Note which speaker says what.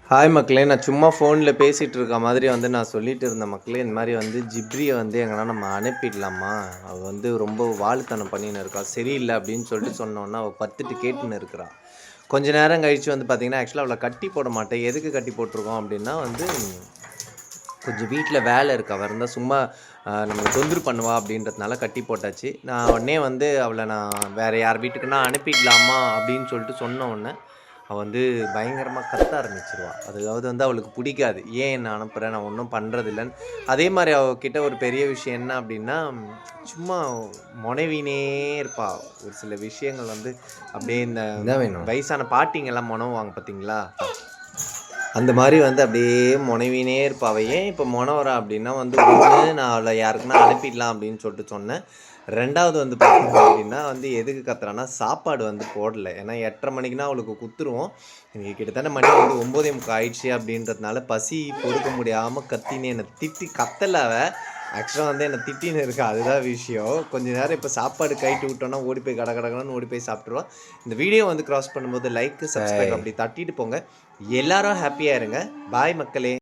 Speaker 1: Hi மக்களே! நான் சும்மா ஃபோன்ல பேசிட்டு இருக்க மாதிரி நான் சொல்லிட்டு இருந்தேன் மக்களே. இந்த மாரி ஜிப்ரிய எங்கன்னா நம்ம அனுப்பிடலாமா? அவ ரொம்ப வாலுத்தனம் பண்ணின்னு இருக்கா. சரியில்ல அப்படின்னு சொல்லிட்டு சொன்னோன்னே, அவ கத்திட்டு கேட்டுன்னு இருக்கிறா. கொஞ்ச நேரம் கழிச்சு பார்த்தீங்கன்னா, ஆக்சுவலா அவள கட்டி போட மாட்டேன். எதுக்கு கட்டி போட்டுருக்கோம் அப்படின்னா கொஞ்சம் வீட்ல வேலை இருக்கு. அவ இருந்தா சும்மா நம்மள தொந்தரவு பண்ணுவா அப்படின்றதுனால கட்டி போட்டாச்சு. நான் உடனே அவள நான் வேற யார் வீட்டுக்குன்னா அனுப்பிடலாமா அப்படின்னு சொல்லிட்டு சொன்ன உடனே, அவ பயங்கரமா கத்த ஆரம்பிச்சுருவா. அதாவது அவளுக்கு பிடிக்காது. ஏன் என்ன அனுப்புற? நான் ஒன்றும் பண்றதில்லன்னு. அதே மாரி அவகிட்ட ஒரு பெரிய விஷயம் என்ன அப்படின்னா, சும்மா மொனவினே இருப்பா. ஒரு சில விஷயங்கள் அப்படியே இந்த
Speaker 2: என்ன வேணும்?
Speaker 1: வயசான பாட்டிங்கலாம் மொனவுவாங்க பார்த்தீங்களா? அந்த மாரி அப்படியே மொனவினே இருப்பா. அவ ஏன் இப்போ மொனவுறா அப்படின்னா ஒண்ணு நான் அவள யாருக்குன்னா அனுப்பிடலாம் அப்படின்னு சொல்லிட்டு சொன்னேன். 2வது பார்த்தீங்க அப்படின்னா எதுக்கு கத்துறான்னா, சாப்பாடு போடல. ஏன்னா 8:30 மணிக்குன்னா அவளுக்கு குடுத்துருவோம். இன்னைக்கு கிட்டத்தட்ட மணி 9:45 ஆயிடுச்சு அப்படின்றதுனால பசி பொறுக்க முடியாம கத்தின்னு என்ன கத்தல அவ. ஆக்சுவலா என்ன திட்டின்னு இருக்கா. அதுதான் விஷயம். கொஞ்ச நேரம் இப்போ சாப்பாடு கழட்டி விட்டோம்னா ஓடி போய் கடகடன்னு ஓடி போய் சாப்பிட்டுருவா. இந்த வீடியோ கிராஸ் பண்ணும்போது லைக், சப்ஸ்கிரைப் அப்படி தட்டிட்டு போங்க. எல்லாரும் ஹாப்பியா இருங்க. பாய் மக்களே!